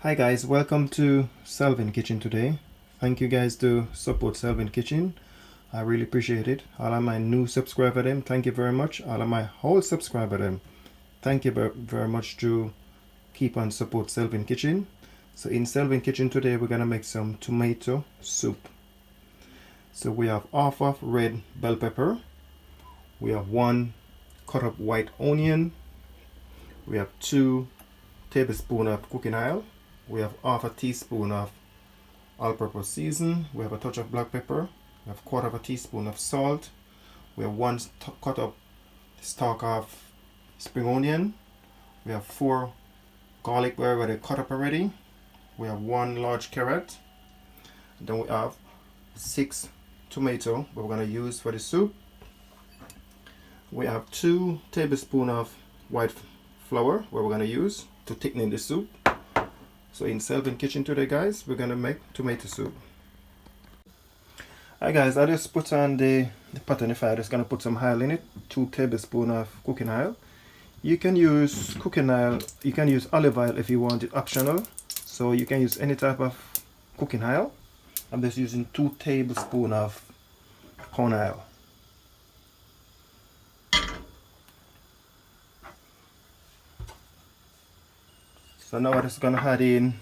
Hi guys, welcome to Selvin Kitchen today. Thank you guys to support Selvin Kitchen. I really appreciate it. All of my new subscriber them, thank you very much. All of my old subscriber them, thank you very much to keep on support Selvin Kitchen. So in Selvin Kitchen today we're gonna make some tomato soup. So we have half of red bell pepper, we have 1 cut up white onion, we have 2 tablespoons of cooking oil, we have half a teaspoon of all-purpose season, we have a touch of black pepper, we have 1/4 teaspoon of salt, we have 1 cut up stalk of spring onion, we have 4 garlic we already cut up already, we have 1 large carrot, then we have 6 tomato we're going to use for the soup. We have 2 tablespoons of white flour where we're going to use to thicken the soup. So in Selvin Kitchen today guys, we're going to make tomato soup. Alright guys, I just put on the pot on the fire. Just going to put some oil in it, 2 tablespoons of cooking oil. You can use cooking oil, you can use olive oil if you want it, optional. So you can use any type of cooking oil. I'm just using 2 tablespoons of corn oil. So now I'm just going to add in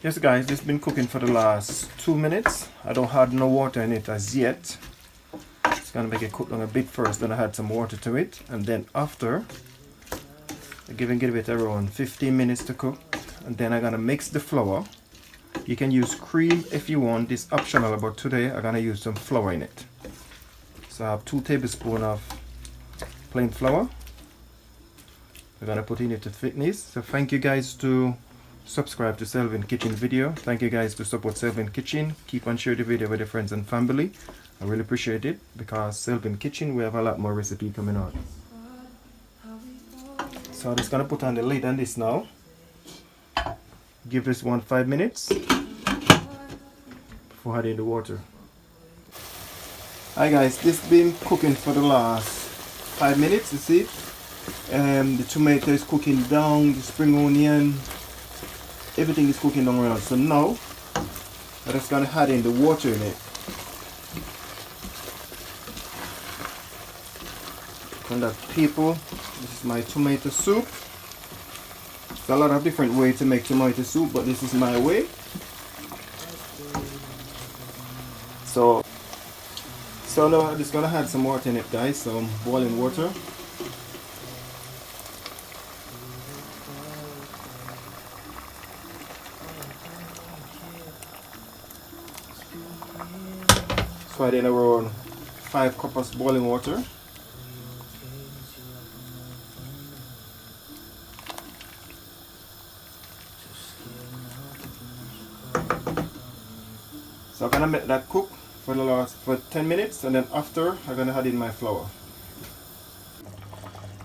Yes guys, this has been cooking for the last 2 minutes. I don't add no water in it as yet. Just gonna make it cook on a bit first, then I add some water to it, and then after I give it around 15 minutes to cook, and then I'm gonna mix the flour. You can use cream if you want, it's optional, but today I'm gonna use some flour in it. So I have 2 tablespoons of plain flour. We're gonna put in it to thickness. So thank you guys to subscribe to Selvin Kitchen video. Thank you guys to support Selvin Kitchen. Keep on sharing the video with your friends and family. I really appreciate it, because Selvin Kitchen we have a lot more recipe coming on. So I'm just gonna put on the lid on this now. Give this one 5 minutes before adding the water. Hi guys, this has been cooking for the last 5 minutes. You see, the tomato is cooking down, the spring onion, everything is cooking down well. So now I'm just gonna add in the water in it. And that people, this is my tomato soup. There's a lot of different ways to make tomato soup, but this is my way. So now I'm just gonna add some water in it guys, some boiling water. So I add in around 5 cups of boiling water. So I'm gonna make that cook for 10 minutes, and then after I'm gonna add in my flour.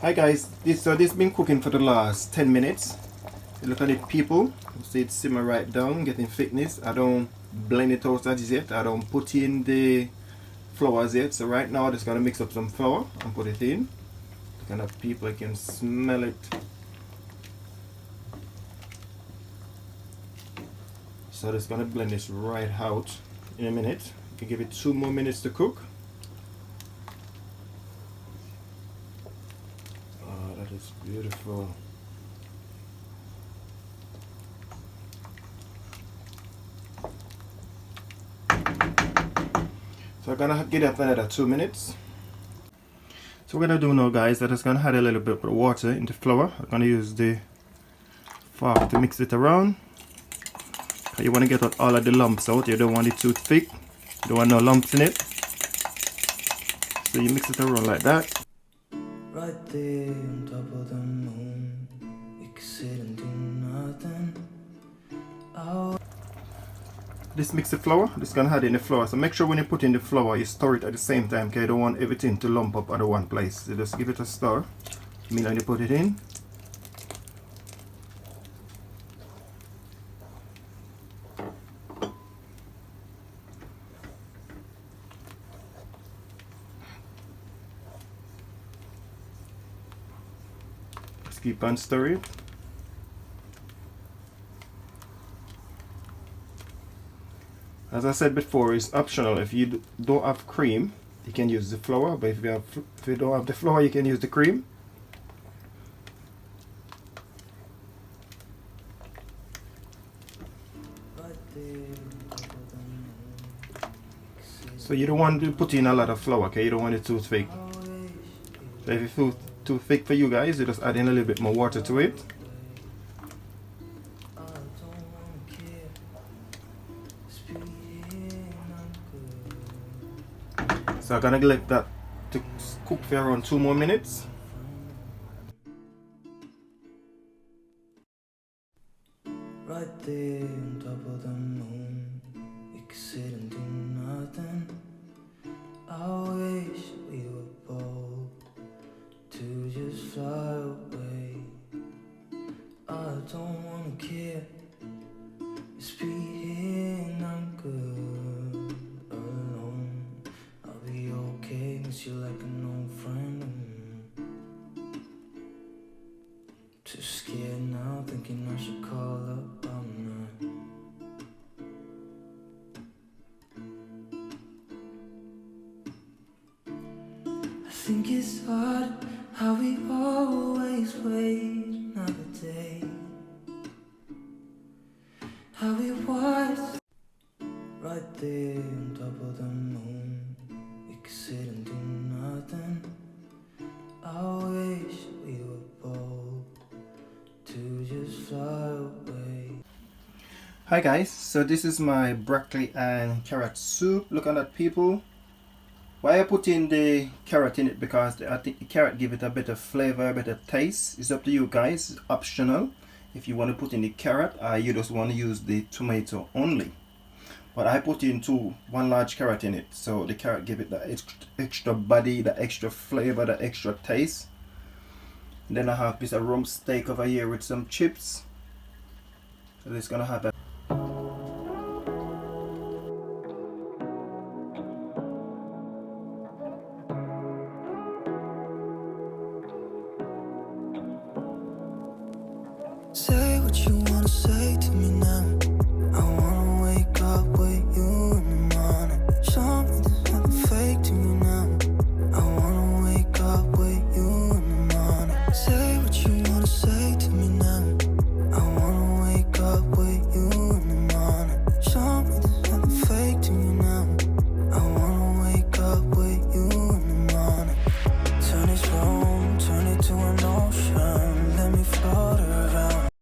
Hi guys, this been cooking for the last 10 minutes. You look at it, people. You see it simmer right down, getting thickness. I don't blend it out as yet. I don't put in the flours yet. So right now I'm just gonna mix up some flour and put it in. Kind of people can smell it. So just gonna blend this right out in a minute. You can give it 2 more minutes to cook. Oh, that is beautiful. So I'm gonna give that another 2 minutes. So what I'm gonna do now, guys, I'm just gonna add a little bit of water into flour. I'm gonna use the fork to mix it around. You want to get all of the lumps out. You don't want it too thick. You don't want no lumps in it. So you mix it around like that. Right there on top of the moon, you can sit and do nothing. This mix the flour. Just gonna add in the flour. So make sure when you put in the flour, you stir it at the same time. Okay, you don't want everything to lump up at one place. So just give it a stir. Meanwhile you put it in. Just keep on stirring. As I said before, it's optional. If you don't have cream, you can use the flour, but if you don't have the flour, you can use the cream. So you don't want to put in a lot of flour, okay? You don't want it too thick. So if it feels too thick for you guys, you just add in a little bit more water to it. So I'm gonna let that to cook for around 2 more minutes. Right there on top of the moon, you can sit and do nothing. I wish we were bold to just fly away. I don't wanna care. Just be here and I'm good alone. I'll be okay, miss you like an old friend. Too scared now, thinking I should call up all night. I think it's hard how we always wait another day. How we watch right there on top of the moon. You can sit and do nothing. I wish we were bold to just fly away. Hi guys, so this is my broccoli and carrot soup. Look at that, people. Why I put in the carrot in it, because I think the carrot give it a better flavor, a better taste. It's up to you guys, it's optional. If you want to put in the carrot, you just want to use the tomato only. But I put in one large carrot in it, so the carrot give it the extra body, the extra flavor, the extra taste. And then I have this rump steak over here with some chips. So it's gonna have a